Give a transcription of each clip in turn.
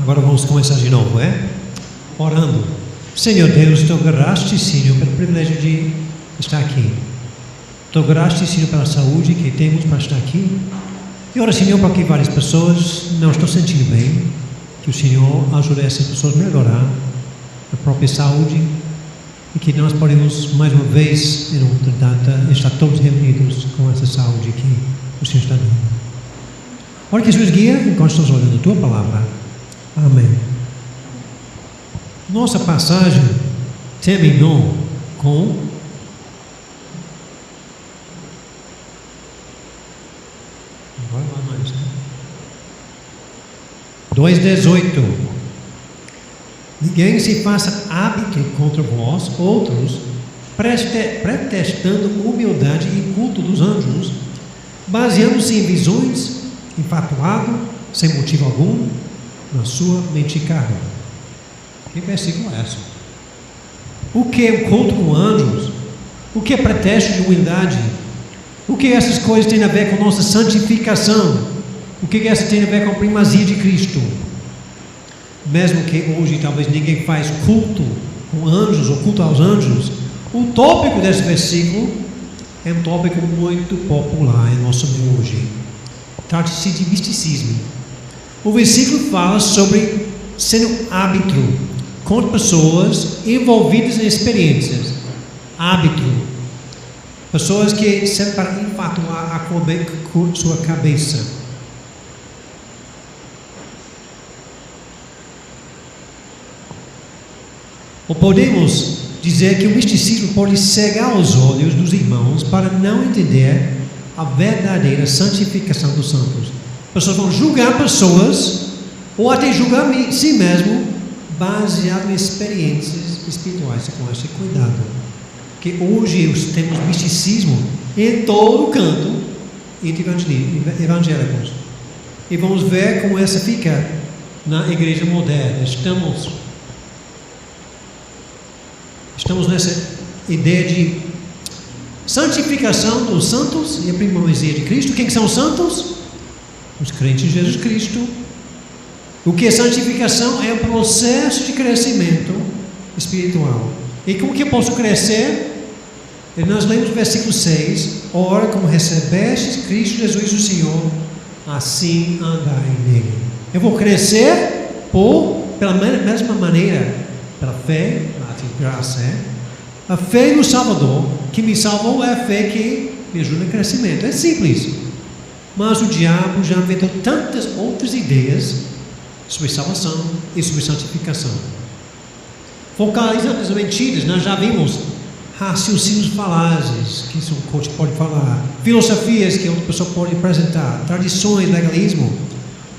Agora vamos começar de novo, orando. Senhor Deus, te graças, Senhor, pelo privilégio de estar aqui. Te graças, Senhor, pela saúde que temos para estar aqui. E ora, Senhor, para que várias pessoas não estão sentindo bem, que o Senhor ajude essas pessoas a melhorar a própria saúde e que nós podemos, mais uma vez, em outra data, estar todos reunidos com essa saúde que o Senhor está dando. Ora, que Jesus guia enquanto estamos olhando a Tua Palavra. Amém. Nossa passagem terminou com agora vai mais, 2:18. Ninguém se faça árbitro contra vós, outros, pretextando humildade e culto dos anjos, baseando-se em visões, infatuado, sem motivo algum, na sua mente carnal. Que versículo é esse? O que é o culto com anjos? O que é pretexto de humildade? O que essas coisas têm a ver com nossa santificação? O que essas têm a ver com a primazia de Cristo? Mesmo que hoje talvez ninguém faz culto com anjos ou culto aos anjos, o tópico desse versículo é um tópico muito popular em nosso meio hoje. Trata-se de misticismo. O versículo fala sobre sendo árbitro com pessoas envolvidas em experiências. Árbitro. Pessoas que servem para infatuar a sua cabeça. Ou podemos dizer que o misticismo pode cegar os olhos dos irmãos para não entender a verdadeira santificação dos santos. Pessoas vão julgar pessoas ou até julgar si mesmo baseado em experiências espirituais. Com esse cuidado, que hoje temos misticismo em todo canto entre evangélicos, e vamos ver como essa fica na igreja moderna. Estamos nessa ideia de santificação dos santos e a primazia de Cristo. Quem são os santos? Os crentes em Jesus Cristo. O que é santificação? É um processo de crescimento espiritual. E como que eu posso crescer? E nós lemos o versículo 6: ora, como recebestes Cristo Jesus o Senhor, assim andai nele. Eu vou crescer pela mesma maneira, pela fé, graça, a fé no Salvador, que me salvou, é a fé que me ajuda no crescimento. É simples. Mas o diabo já inventou tantas outras ideias sobre salvação e sobre santificação. Focalizando nas mentiras, nós já vimos raciocínios falazes que um coach pode falar, filosofias que outra pessoa pode apresentar, tradições, legalismo.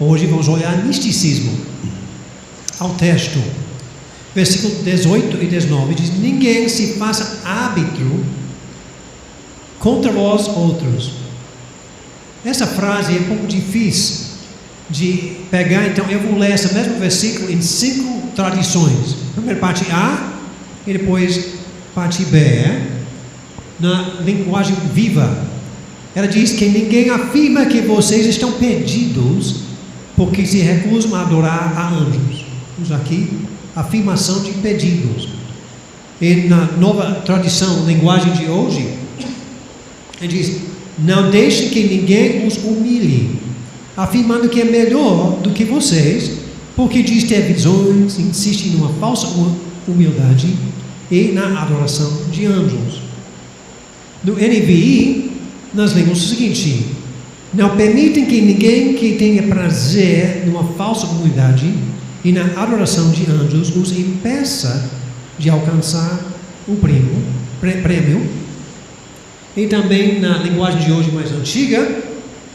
Hoje vamos olhar misticismo. Ao texto, versículo 18 e 19 diz: ninguém se faça árbitro contra vós outros. Essa frase é um pouco difícil de pegar, então eu vou ler esse mesmo versículo em 5 tradições. Primeiro parte A e depois parte B, na linguagem viva. Ela diz que ninguém afirma que vocês estão perdidos porque se recusam a adorar a anjos. Vamos aqui, afirmação de pedidos. E na nova tradição, linguagem de hoje, ele diz: não deixem que ninguém os humilhe, afirmando que é melhor do que vocês, porque diz ter visões, insiste numa falsa humildade e na adoração de anjos. No NVI, nós lemos o seguinte: não permitem que ninguém que tenha prazer numa falsa humildade e na adoração de anjos os impeça de alcançar o prêmio. E também na linguagem de hoje mais antiga,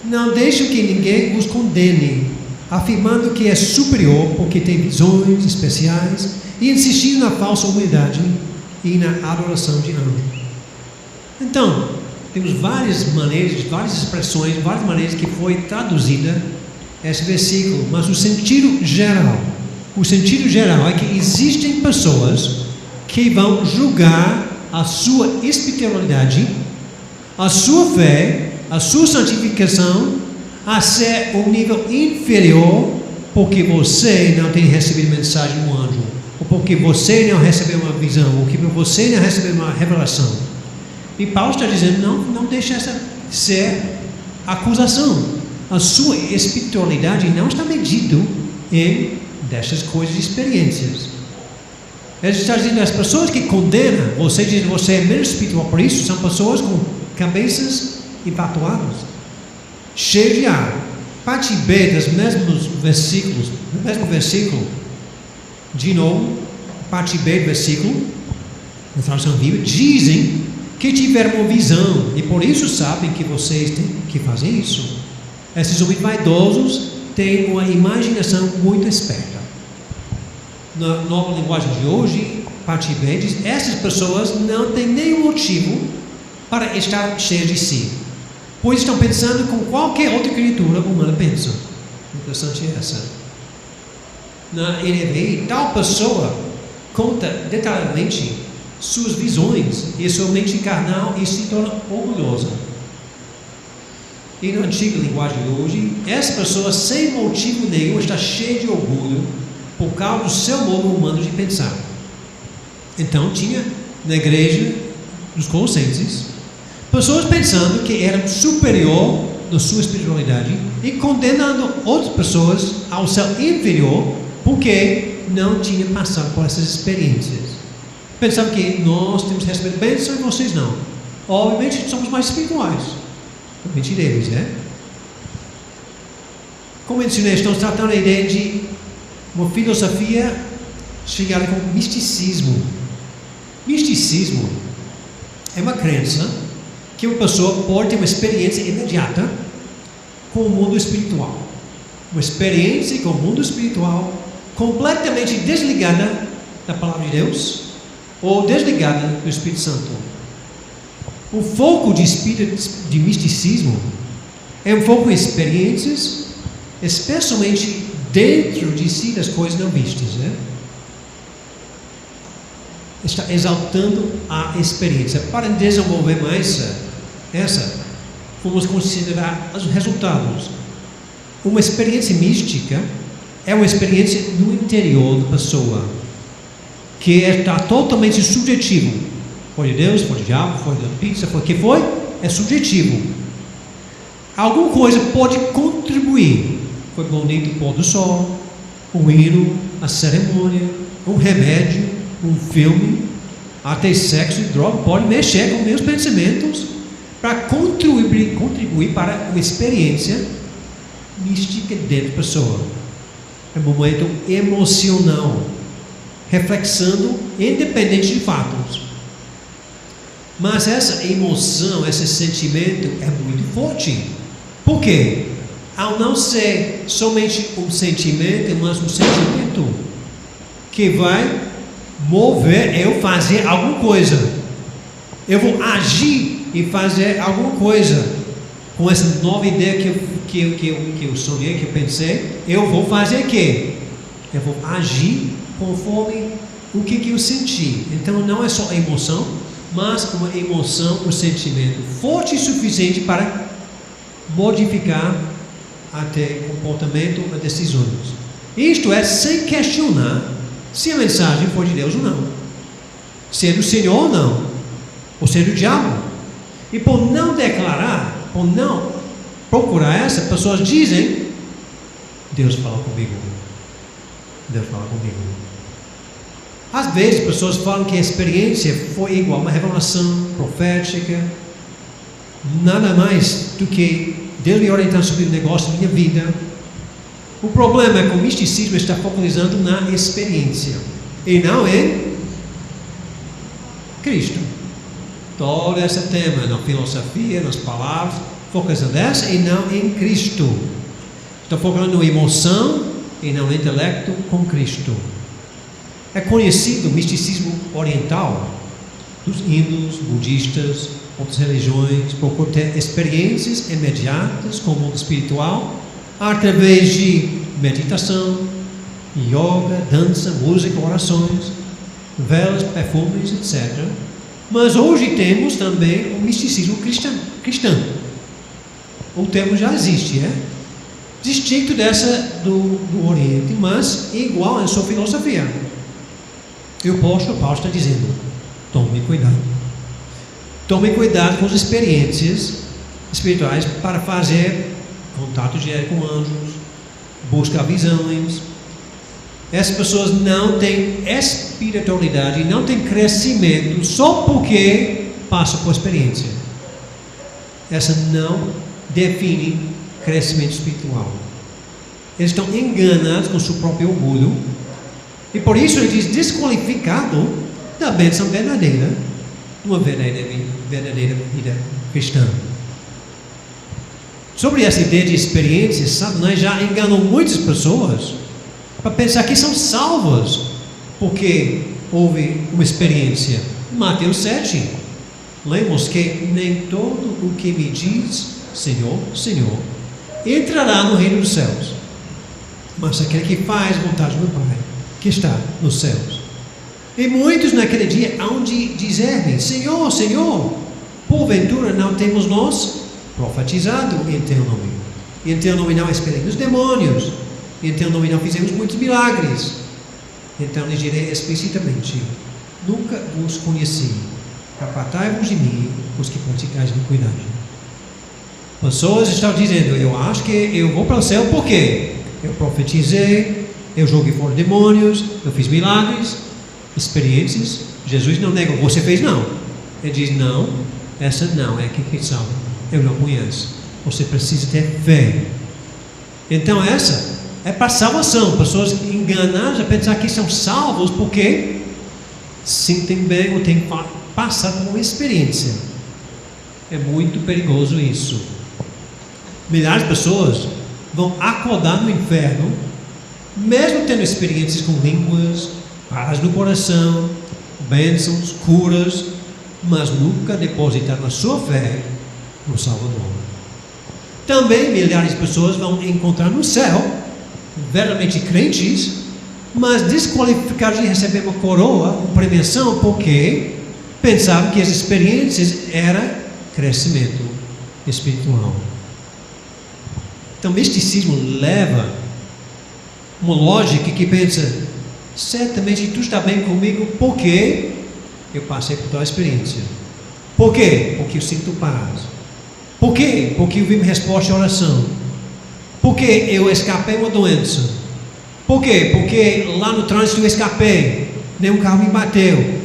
não deixem que ninguém os condene, afirmando que é superior porque tem visões especiais e insistindo na falsa humildade e na adoração de anjos. Então, temos várias maneiras, várias expressões, várias maneiras que foi traduzida esse versículo, mas o sentido geral é que existem pessoas que vão julgar a sua espiritualidade, a sua fé, a sua santificação a ser um nível inferior porque você não tem recebido mensagem de um anjo, ou porque você não recebeu uma visão, ou porque você não recebeu uma revelação. E Paulo está dizendo, não deixe essa ser acusação. A sua espiritualidade não está medida em dessas coisas e experiências. Ele está dizendo, as pessoas que condenam você, dizem que você é menos espiritual, por isso são pessoas com cabeças empatuadas, cheias de ar. Parte B dos mesmos versículos, no mesmo versículo, de novo, parte B do versículo, na tradução bíblica, dizem que tiveram uma visão e por isso sabem que vocês têm que fazer isso. Esses homens vaidosos têm uma imaginação muito esperta. Na nova linguagem de hoje, parte B diz, essas pessoas não têm nenhum motivo para estar cheias de si, pois estão pensando como qualquer outra criatura humana pensa. Interessante essa. Na NVI, tal pessoa conta detalhadamente suas visões e sua mente carnal e se torna orgulhosa. E na antiga linguagem de hoje, essa pessoa sem motivo nenhum está cheia de orgulho por causa do seu modo humano de pensar. Então tinha na igreja dos Colossenses pessoas pensando que eram superior na sua espiritualidade e condenando outras pessoas ao céu inferior porque não tinham passado por essas experiências. Pensavam que nós temos recebido bênção e vocês não. Obviamente somos mais espirituais. Mentira deles, né? Como mencionei, estamos tratando a ideia de uma filosofia chegada com misticismo. Misticismo é uma crença que uma pessoa pode ter uma experiência imediata com o mundo espiritual. Uma experiência com o mundo espiritual completamente desligada da palavra de Deus ou desligada do Espírito Santo. O foco de misticismo é um foco em experiências, especialmente dentro de si das coisas não vistas, né? Está exaltando a experiência. Para desenvolver mais essa, vamos considerar os resultados. Uma experiência mística é uma experiência no interior da pessoa, que está totalmente subjetivo. Foi de Deus, foi do diabo, foi da pizza, foi o que foi? É subjetivo. Alguma coisa pode contribuir. Foi bonito o pôr do sol, um hino, a cerimônia, um remédio, um filme, até sexo e droga pode mexer com meus pensamentos para contribuir para uma experiência mística dentro da pessoa. É um momento emocional, reflexando independente de fatos. Mas essa emoção, esse sentimento é muito forte. Por quê? Ao não ser somente um sentimento, mas um sentimento que vai mover eu fazer alguma coisa. Eu vou agir e fazer alguma coisa. Com essa nova ideia que eu sonhei, que eu pensei, eu vou fazer o quê? Eu vou agir conforme o que eu senti. Então não é só a emoção, mas uma emoção, um sentimento forte o suficiente para modificar até comportamento e decisões. Isto é sem questionar se a mensagem foi de Deus ou não, se é do Senhor ou não, ou se é do diabo. E por não declarar, por não procurar essa, pessoas dizem, Deus fala comigo. Deus fala comigo. Às vezes pessoas falam que a experiência foi igual a uma revelação profética, nada mais do que Deus me orientando sobre o negócio da minha vida. O problema é que o misticismo está focalizando na experiência e não em Cristo. Todo esse tema, na filosofia, nas palavras, focalizando nessa e não em Cristo. Está focando na emoção e não no intelecto com Cristo. É conhecido o misticismo oriental, dos hindus, budistas, outras religiões, procuram ter experiências imediatas com o mundo espiritual através de meditação, yoga, dança, música, orações, velas, perfumes, etc. Mas hoje temos também o misticismo cristão. O termo já existe, distinto dessa do Oriente, mas igual em sua filosofia. E o apóstolo Paulo está dizendo: tome cuidado. Tome cuidado com as experiências espirituais para fazer contato direto com anjos, buscar visões. Essas pessoas não têm espiritualidade, não têm crescimento só porque passam por experiência. Essa não define crescimento espiritual. Eles estão enganados com seu próprio orgulho, e por isso ele diz: desqualificado da bênção verdadeira, uma verdadeira vida cristã. Sobre essa ideia de experiências, Satanás já enganou muitas pessoas para pensar que são salvas porque houve uma experiência. Mateus 7, lemos que nem todo o que me diz Senhor, Senhor, entrará no reino dos céus, mas aquele que faz a vontade do meu Pai, que está nos céus. E muitos naquele dia hão de dizer-me: Senhor, Senhor, porventura não temos nós profetizado em teu nome? Em teu nome não expelemos demônios, em teu nome não fizemos muitos milagres. Então lhes direi explicitamente: nunca vos conheci. Apartai-vos de mim, os que praticais iniquidade. Pessoas estão dizendo: eu acho que eu vou para o céu porque eu profetizei, eu joguei fora demônios, eu fiz milagres, experiências. Jesus não nega: você fez? Não. Ele diz: não, essa não é que salva. Eu não conheço. Você precisa ter fé. Então essa é para salvação. Pessoas enganadas a pensar que são salvos porque sentem bem ou têm passado por uma experiência. É muito perigoso isso. Milhares de pessoas vão acordar no inferno, mesmo tendo experiências com línguas, paz no coração, bênçãos, curas, mas nunca depositaram a sua fé no Salvador. Também milhares de pessoas vão encontrar no céu verdadeiramente crentes, mas desqualificados de receber uma coroa, uma premiação, porque pensavam que as experiências eram crescimento espiritual. Então, o misticismo leva uma lógica que pensa: certamente tu está bem comigo porque eu passei por tal experiência. Por quê? Porque eu sinto paz. Por quê? Porque eu vi uma resposta à oração. Por quê? Eu escapei uma doença. Por quê? Porque lá no trânsito eu escapei, nenhum carro me bateu.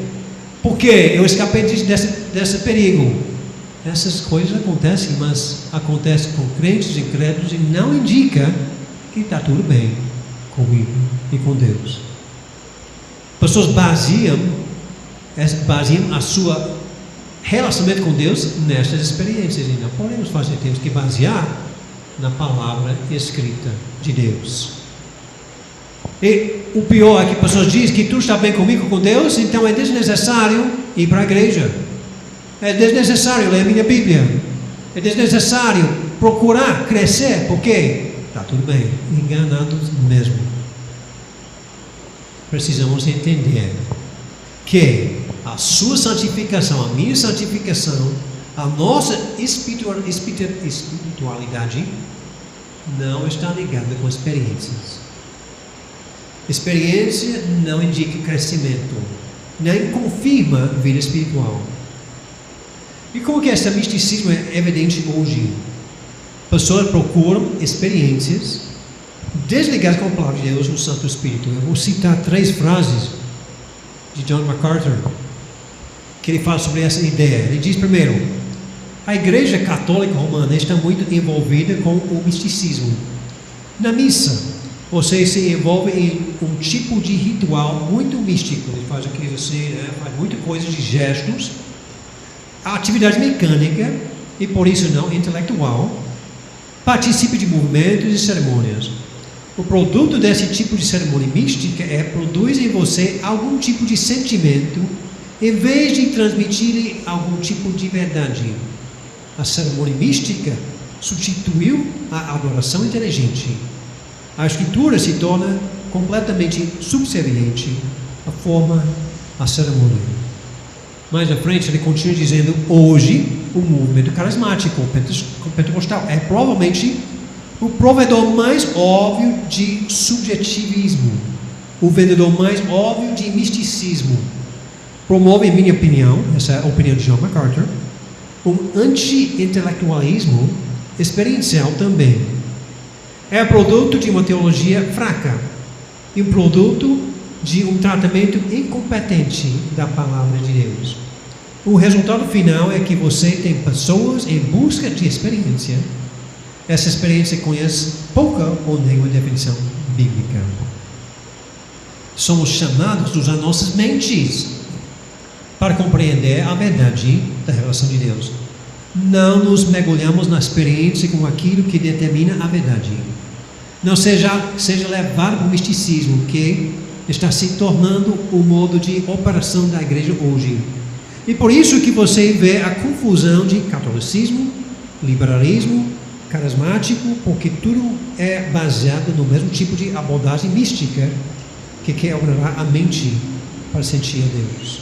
Por quê? Eu escapei desse perigo. Essas coisas acontecem, mas acontecem com crentes e incrédulos e não indica que está tudo bem comigo e com Deus. Pessoas baseiam a sua relacionamento com Deus nestas experiências, e não podemos fazer, temos que basear na palavra escrita de Deus. E o pior é que pessoas dizem que tudo está bem comigo com Deus, então é desnecessário ir para a igreja, é desnecessário ler a minha Bíblia, é desnecessário procurar crescer, porque está tudo bem. Enganados mesmo. Precisamos entender que a sua santificação, a minha santificação, a nossa espiritualidade não está ligada com experiências. Experiência não indica crescimento, nem confirma vida espiritual. E como que esse misticismo é evidente hoje? Pessoas procuram experiências desligadas com a palavra de Deus, o Santo Espírito. Eu vou citar 3 frases de John MacArthur que ele fala sobre essa ideia. Ele diz: primeiro, a Igreja Católica Romana está muito envolvida com o misticismo. Na missa, você se envolve em um tipo de ritual muito místico. Ele faz aquilo assim, faz muita coisa de gestos, a atividade mecânica e por isso não intelectual. Participe de movimentos e cerimônias. O produto desse tipo de cerimônia mística produz em você algum tipo de sentimento, em vez de transmitir algum tipo de verdade. A cerimônia mística substituiu a adoração inteligente. A escritura se torna completamente subserviente à forma, à cerimônia. Mais à frente ele continua dizendo: hoje o movimento carismático pentecostal é provavelmente O provedor mais óbvio de subjetivismo, o vendedor mais óbvio de misticismo, promove, em minha opinião, essa é a opinião de John MacArthur, um anti-intelectualismo experiencial também. É produto de uma teologia fraca e um produto de um tratamento incompetente da palavra de Deus. O resultado final é que você tem pessoas em busca de experiência. Essa experiência conhece pouca ou nenhuma definição bíblica. Somos chamados a usar nossas mentes para compreender a verdade da relação de Deus. Não nos mergulhamos na experiência com aquilo que determina a verdade. Não seja levado para o misticismo que está se tornando o modo de operação da igreja hoje. E por isso que você vê a confusão de catolicismo, liberalismo, carismático, porque tudo é baseado no mesmo tipo de abordagem mística que quer ordenar a mente para sentir a Deus.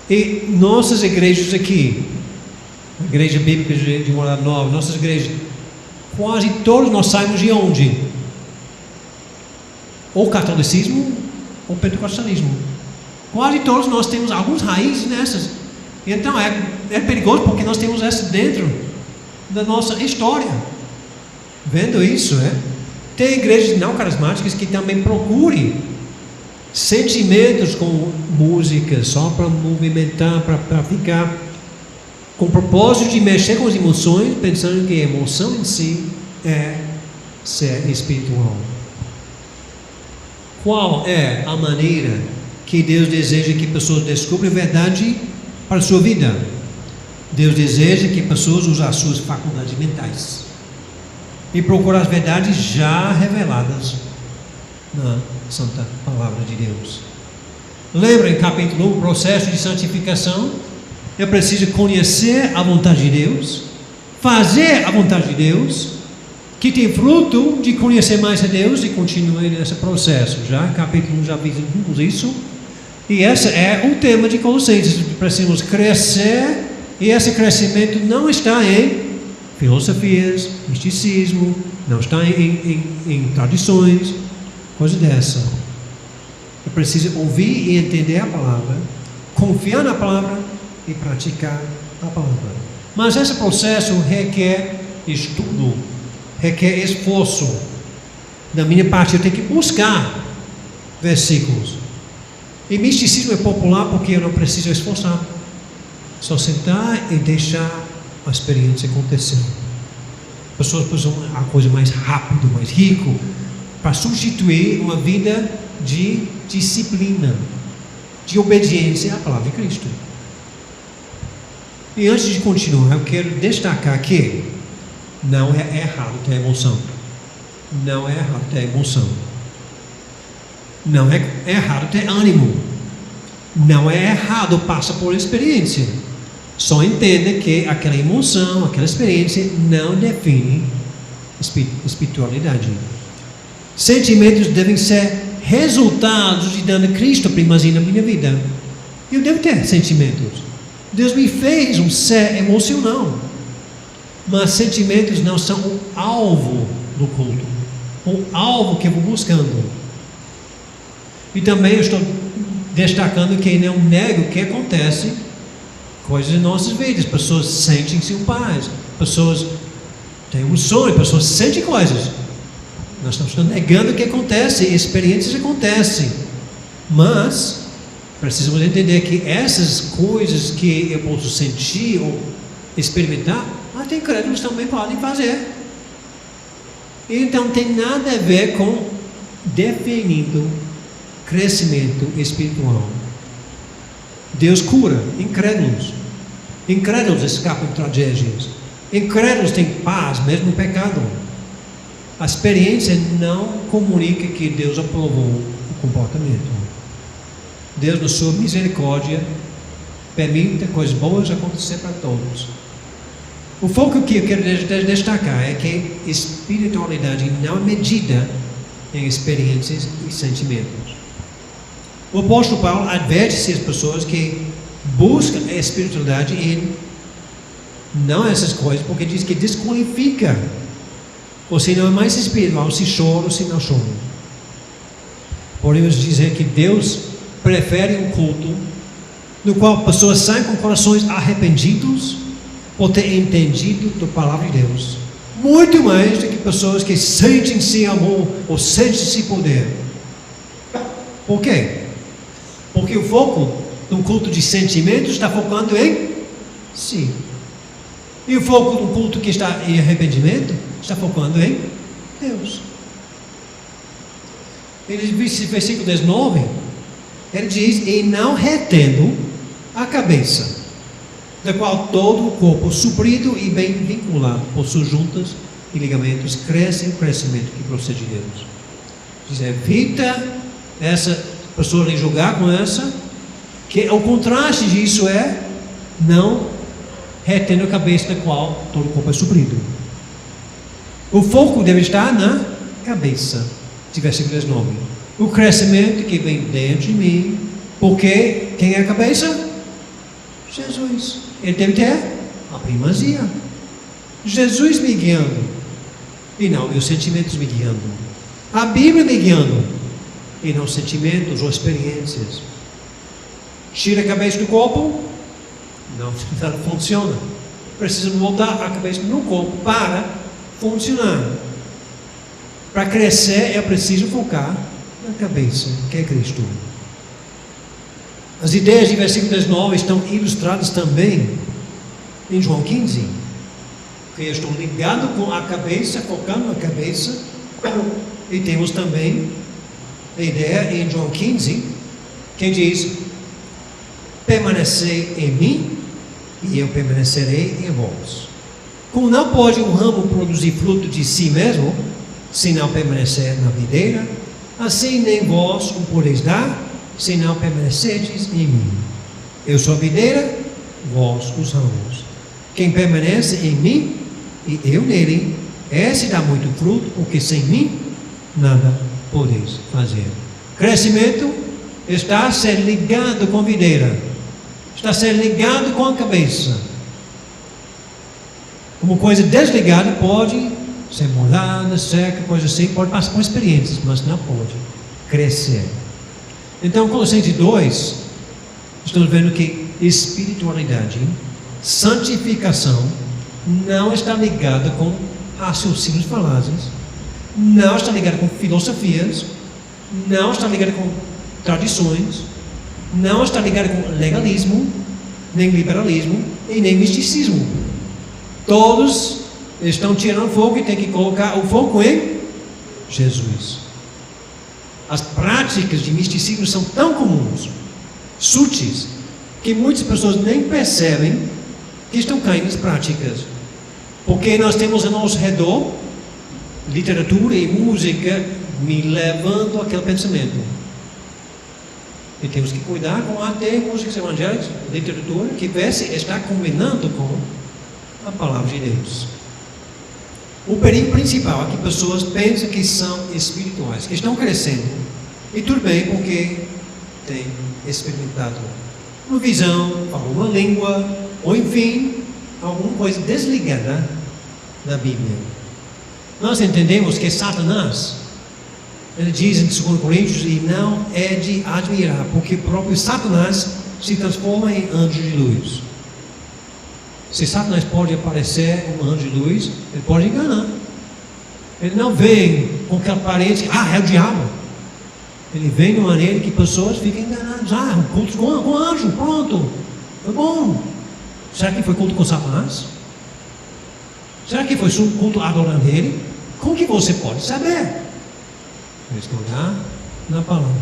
E nossas igrejas aqui, a Igreja Bíblica de Morada Nova, nossas igrejas, quase todos nós saímos de onde? Ou catolicismo ou pentecostalismo. Quase todos nós temos algumas raízes nessas. Então é perigoso porque nós temos essa dentro da nossa história. Vendo isso, tem igrejas não carismáticas que também procurem sentimentos com música só para movimentar, para ficar com o propósito de mexer com as emoções, pensando que a emoção em si é ser espiritual. Qual é a maneira que Deus deseja que pessoas descubram a verdade para a sua vida? Deus deseja que pessoas usem as suas faculdades mentais e procurem as verdades já reveladas na Santa Palavra de Deus. Lembra em capítulo 1, o processo de santificação? Eu preciso conhecer a vontade de Deus, fazer a vontade de Deus, que tem fruto de conhecer mais a Deus e continuar nesse processo. Já em capítulo 1 já vimos isso. E esse é o tema de Colossenses. Precisamos crescer, e esse crescimento não está em filosofias, misticismo, não está em tradições, coisa dessa. Eu preciso ouvir e entender a palavra, confiar na palavra e praticar a palavra. Mas esse processo requer estudo, requer esforço. Da minha parte, eu tenho que buscar versículos. E misticismo é popular porque eu não preciso esforçar. Só sentar e deixar a experiência acontecer. Pessoas precisam a coisa mais rápido, mais rico, para substituir uma vida de disciplina, de obediência à palavra de Cristo. E antes de continuar, eu quero destacar que não é errado ter emoção. Não é errado ter emoção. Não é errado ter ânimo. Não é errado passar por experiência. Só entenda que aquela emoção, aquela experiência não define espiritualidade. Sentimentos devem ser resultados de dando Cristo primazia na minha vida. Eu devo ter sentimentos. Deus me fez um ser emocional. Mas sentimentos não são o alvo do culto. O alvo que eu vou buscando. E também eu estou destacando que não nego o que acontece, coisas em nossas vidas. Pessoas sentem-se em paz, pessoas têm um sonho, pessoas sentem coisas. Nós estamos negando o que acontece, experiências acontecem, mas precisamos entender que essas coisas que eu posso sentir ou experimentar, até incrédulos também podem fazer. Então tem nada a ver com definindo crescimento espiritual. Deus cura incrédulos. Incrédulos escapam de tragédias. Incrédulos têm paz mesmo no pecado. A experiência não comunica que Deus aprovou o comportamento. Deus, na sua misericórdia, permite coisas boas acontecer para todos. O foco que eu quero destacar é que espiritualidade não é medida em experiências e sentimentos. O apóstolo Paulo adverte as pessoas que buscam a espiritualidade em não essas coisas, porque diz que desqualifica Você não é mais espiritual se chora ou se não chora. Podemos dizer que Deus prefere um culto no qual pessoas saem com corações arrependidos por ter entendido a palavra de Deus, muito mais do que pessoas que sentem-se amor ou sentem-se poder. Por quê? Porque o foco de um culto de sentimentos está focando em si. E o foco de um culto que está em arrependimento está focando em Deus. Ele diz, versículo 19, ele diz: e não retendo a cabeça, da qual todo o corpo, suprido e bem vinculado por suas juntas e ligamentos, cresce em crescimento que procede de Deus. Diz: evita essa pessoa julgar com essa, que o contraste disso é não retendo a cabeça, da qual todo o corpo é suprido. O foco deve estar na cabeça, de versículo 19. O crescimento que vem dentro de mim, porque quem é a cabeça? Jesus. Ele deve ter a primazia. Jesus me guiando, e não meus sentimentos me guiando. A Bíblia me guiando, e não sentimentos ou experiências. Tira a cabeça do corpo, não funciona. Precisa voltar a cabeça no corpo para funcionar. Para crescer é preciso focar na cabeça, que é Cristo. As ideias de versículo 19 estão ilustradas também em João 15, que estão ligados com a cabeça, focando na cabeça. E temos também a ideia em João 15, que diz: permanecei em mim e eu permanecerei em vós. Como não pode um ramo produzir fruto de si mesmo, se não permanecer na videira, assim nem vós o podeis dar, se não permanecerdes em mim. Eu sou a videira, vós os ramos. Quem permanece em mim e eu nele, esse dá muito fruto, porque sem mim nada podeis fazer. Crescimento está a ser ligado com a videira, está a ser ligado com a cabeça. Uma coisa desligada pode ser molhada, seca, coisa assim, pode passar por experiências, mas não pode crescer. Então, Colossenses 2, estamos vendo que espiritualidade, santificação, não está ligada com raciocínios falazes, não está ligada com filosofias, não está ligada com tradições, não está ligada com legalismo, nem liberalismo e nem misticismo. Todos estão tirando fogo e tem que colocar o foco em Jesus. As práticas de misticismo são tão comuns, sutis, que muitas pessoas nem percebem que estão caindo nas práticas. Porque nós temos ao nosso redor literatura e música me levando àquele pensamento. E temos que cuidar com até músicas evangélicas, literatura, que está combinando com a palavra de Deus. O perigo principal é que pessoas pensam que são espirituais, que estão crescendo. E tudo bem, porque têm experimentado uma visão, uma língua, ou enfim, alguma coisa desligada da Bíblia. Nós entendemos que Satanás, ele diz em 2 Coríntios, e não é de admirar, porque o próprio Satanás se transforma em anjo de luz. Se Satanás pode aparecer um anjo de luz, ele pode enganar. Ele não vem com aquela aparência, é o diabo. Ele vem de uma maneira que pessoas ficam enganadas. Culto com anjo, pronto, foi bom. Será que foi culto com Satanás? Será que foi culto adorando ele? Como que você pode saber? Estudar na palavra.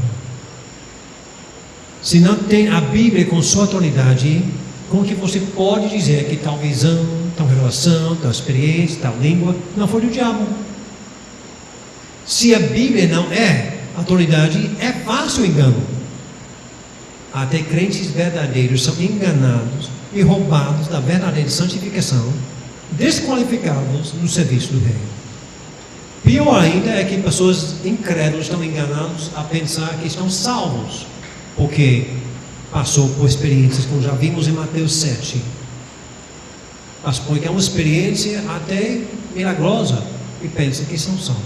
Se não tem a Bíblia com sua autoridade, como que você pode dizer que tal visão, tal relação, tal experiência, tal língua não foi do diabo? Se a Bíblia não é autoridade, é fácil o engano. Até crentes verdadeiros são enganados e roubados da verdadeira santificação, desqualificados no serviço do Rei. Pior ainda é que pessoas incrédulas estão enganadas a pensar que estão salvos, porque passou por experiências, como já vimos em Mateus 7. Mas porque é uma experiência até milagrosa, e pensam que são salvos.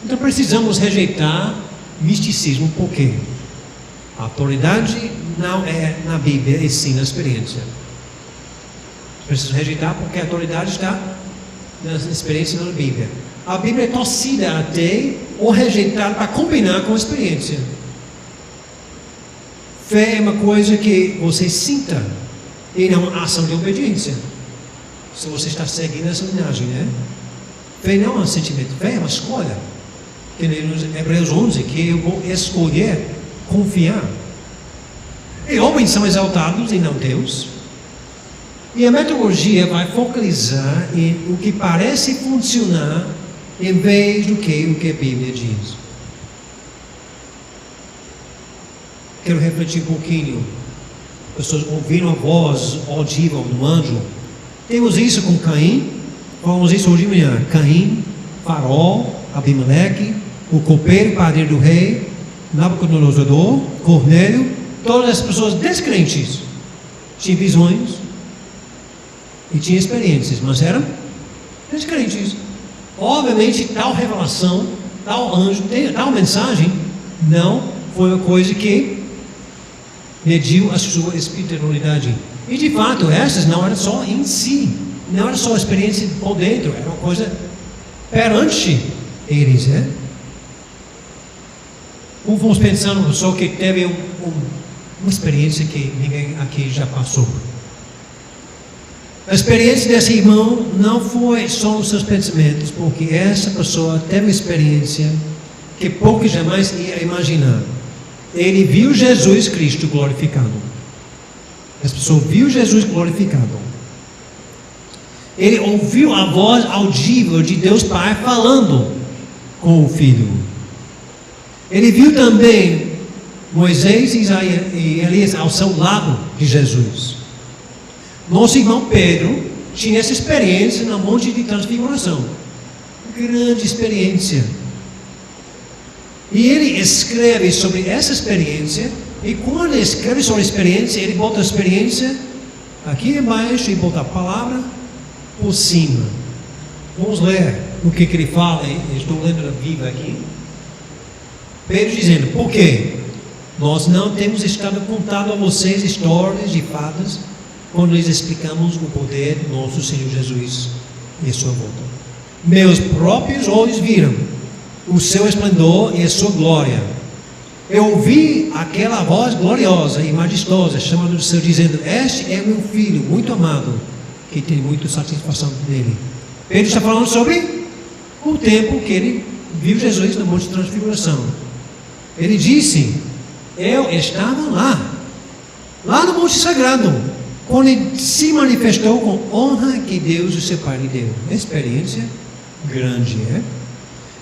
Então precisamos rejeitar misticismo, porque a autoridade não é na Bíblia e sim na experiência. Precisamos rejeitar porque a autoridade está na experiência e não na Bíblia. A Bíblia é torcida até ou rejeitada para combinar com a experiência. Fé é uma coisa que você sinta e não uma ação de obediência. Se você está seguindo essa linhagem, né? Fé não é um sentimento, fé é uma escolha. Que em Hebreus 11, que eu vou escolher confiar. E homens são exaltados e não Deus. E a metodologia vai focalizar em o que parece funcionar em vez do que a Bíblia diz. Quero refletir um pouquinho. Pessoas ouviram a voz audível do anjo. Temos isso com Caim. Falamos isso hoje de manhã. Caim, Faraó, Abimeleque, o copeiro, padre do rei, Nabucodonosor, Cornélio, todas as pessoas descrentes tinham visões e tinham experiências, mas eram descrentes. Obviamente, tal revelação, tal anjo, tal mensagem não foi uma coisa que mediu a sua espiritualidade. E de fato, essas não eram só em si, não era só a experiência por dentro, era uma coisa perante eles, né? Ou vamos pensando só que teve uma experiência que ninguém aqui já passou. A experiência desse irmão não foi só os seus pensamentos, porque essa pessoa teve uma experiência que poucos jamais ia imaginar. Ele viu Jesus Cristo glorificado. Essa pessoa viu Jesus glorificado. Ele ouviu a voz audível de Deus Pai falando com o Filho. Ele viu também Moisés e Elias ao seu lado de Jesus. Nosso irmão Pedro tinha essa experiência no Monte de Transfiguração. Grande experiência. E ele escreve sobre essa experiência. E quando ele escreve sobre a experiência, ele bota a experiência aqui embaixo e bota a palavra por cima. Vamos ler o que ele fala. Eu estou lendo a Bíblia aqui. Pedro dizendo: por quê? Nós não temos estado contando a vocês histórias de fadas quando lhes explicamos o poder do nosso Senhor Jesus e a sua volta. Meus próprios olhos viram o seu esplendor e a sua glória. Eu ouvi aquela voz gloriosa e majestosa chamando o Senhor, dizendo: este é meu filho muito amado, que tem muita satisfação nele. Pedro está falando sobre o tempo que ele viu Jesus no Monte de Transfiguração. Ele disse: eu estava lá no Monte Sagrado, quando ele se manifestou com honra que Deus, o seu Pai, lhe deu. Experiência grande, é?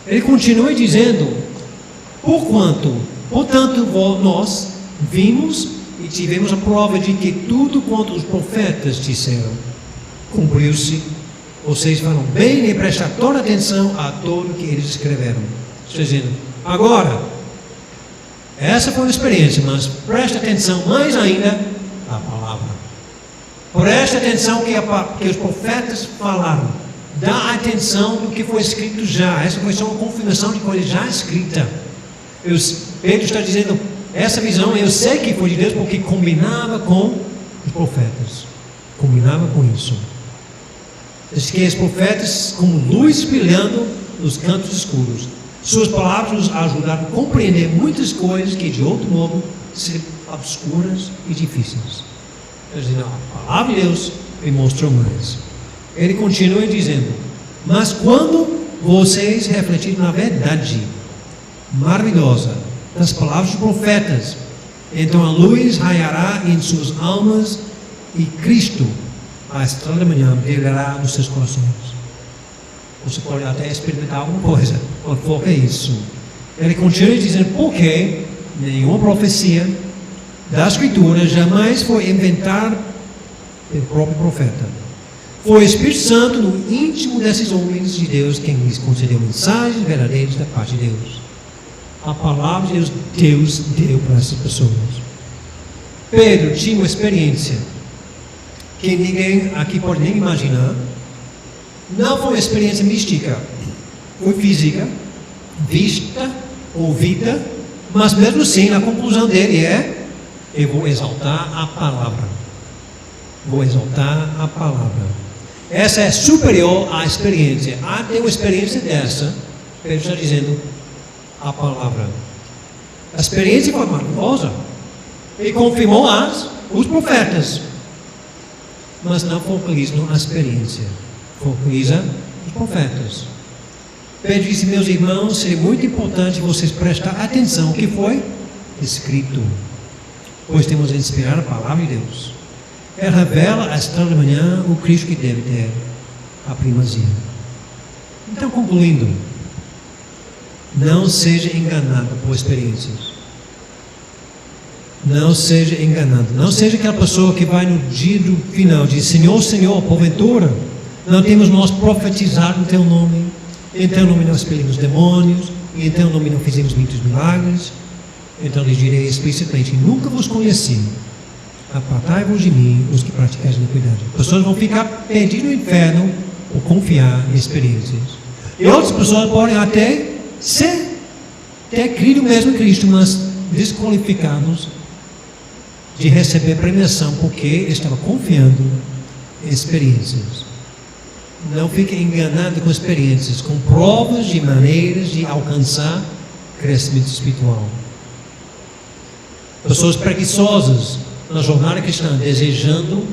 Ele continua dizendo: portanto, nós vimos e tivemos a prova de que tudo quanto os profetas disseram cumpriu-se. Vocês falam bem e prestar toda atenção a tudo que eles escreveram. Está dizendo, agora, essa foi uma experiência, mas presta atenção mais ainda à palavra. Presta atenção que os profetas falaram. Dá atenção do que foi escrito já. Essa foi só uma confirmação de coisa já escrita. Pedro está dizendo, essa visão eu sei que foi de Deus porque combinava com os profetas. Combinava com isso. Diz que os profetas como luz brilhando nos cantos escuros. Suas palavras nos ajudaram a compreender muitas coisas que de outro modo seriam obscuras e difíceis. A palavra de Deus me mostrou mais. Ele continua dizendo: mas quando vocês refletirem na verdade maravilhosa das palavras dos profetas, então a luz raiará em suas almas e Cristo, a estrela da manhã, brilhará nos seus corações. Você pode até experimentar alguma coisa, mas foca isso. Ele continua dizendo: porque nenhuma profecia da Escritura jamais foi inventada pelo próprio profeta. Foi o Espírito Santo no íntimo desses homens de Deus quem lhes concedeu mensagens verdadeiras da parte de Deus. A palavra de Deus deu para essas pessoas. Pedro tinha uma experiência que ninguém aqui pode nem imaginar. Não foi uma experiência mística. Foi física, vista, ouvida, mas mesmo assim a conclusão dele é: eu vou exaltar a palavra. Vou exaltar a palavra. Essa é superior à experiência. Até uma experiência dessa, Pedro está dizendo a palavra. A experiência foi maravilhosa. Ele confirmou os profetas. Mas não focaliza na experiência. Focaliza os profetas. Pedro disse: meus irmãos, seria muito importante vocês prestar atenção ao que foi escrito. Pois temos a inspirar a palavra de Deus. Ela revela a estrela da manhã o Cristo que deve ter a primazia. Então, concluindo, não seja enganado por experiências. Não seja enganado. Não seja aquela pessoa que vai no dia do final diz: Senhor, Senhor, porventura não temos nós profetizado em teu nome, em teu nome nós expelimos demônios, e em teu nome não fizemos muitos milagres. Então lhes direi explicitamente: nunca vos conheci. Apartai-vos de mim, os que praticais iniquidade. Pessoas vão ficar perdidas no inferno por confiar em experiências. E outras pessoas podem até ter crido mesmo em Cristo, mas desqualificados de receber premiação porque estava confiando em experiências. Não fique enganado com experiências, com provas de maneiras de alcançar crescimento espiritual. Pessoas preguiçosas na jornada cristã, desejando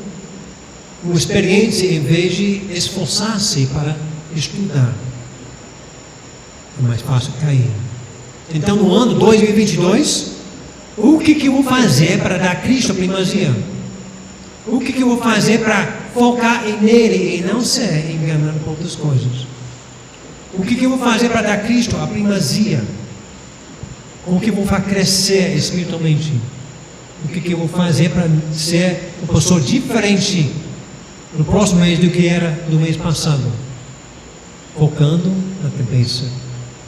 uma experiência em vez de esforçar-se para estudar. É mais fácil cair. Então, no ano 2022, o que eu vou fazer para dar a Cristo a primazia? O que eu vou fazer para focar nele e não ser enganado por outras coisas? O que eu vou fazer para dar a Cristo a primazia? Como que eu vou fazer crescer espiritualmente? O que eu vou fazer para ser uma pessoa diferente no próximo mês do que era do mês passado? Focando na cabeça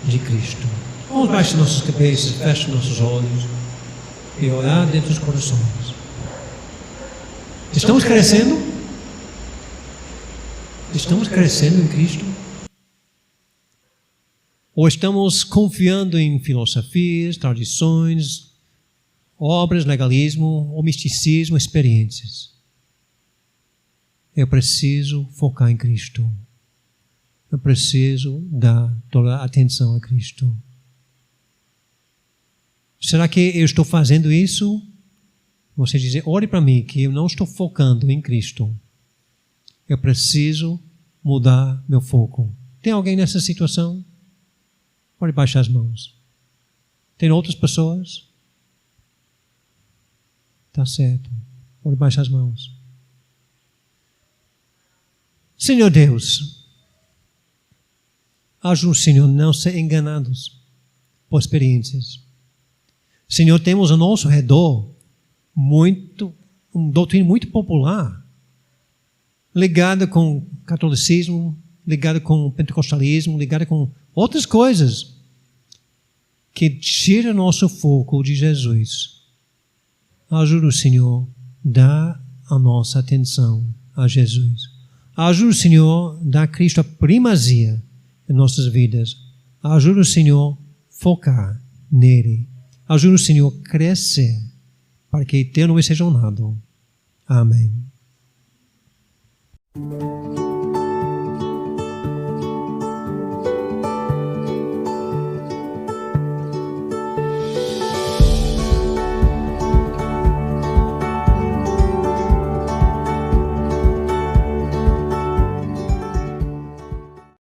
de Cristo. Vamos baixar nossas cabeças, feche nossos olhos e olhar dentro dos corações. Estamos crescendo? Estamos crescendo em Cristo? Ou estamos confiando em filosofias, tradições, obras, legalismo, ou misticismo, experiências? Eu preciso focar em Cristo. Eu preciso dar toda a atenção a Cristo. Será que eu estou fazendo isso? Você dizer: ore para mim, que eu não estou focando em Cristo. Eu preciso mudar meu foco. Tem alguém nessa situação? Pode baixar as mãos. Tem outras pessoas? Está certo. Pode baixar as mãos. Senhor Deus, ajude o Senhor a não ser enganados por experiências. Senhor, temos ao nosso redor uma doutrina muito popular, ligada com catolicismo, ligada com pentecostalismo, ligada com outras coisas, que tira nosso foco de Jesus. Ajuda o Senhor a dar a nossa atenção a Jesus. Ajuda o Senhor a dar a Cristo a primazia em nossas vidas. Ajuda o Senhor a focar nele. Ajuda o Senhor a crescer, para que teu nome seja honrado. Amém.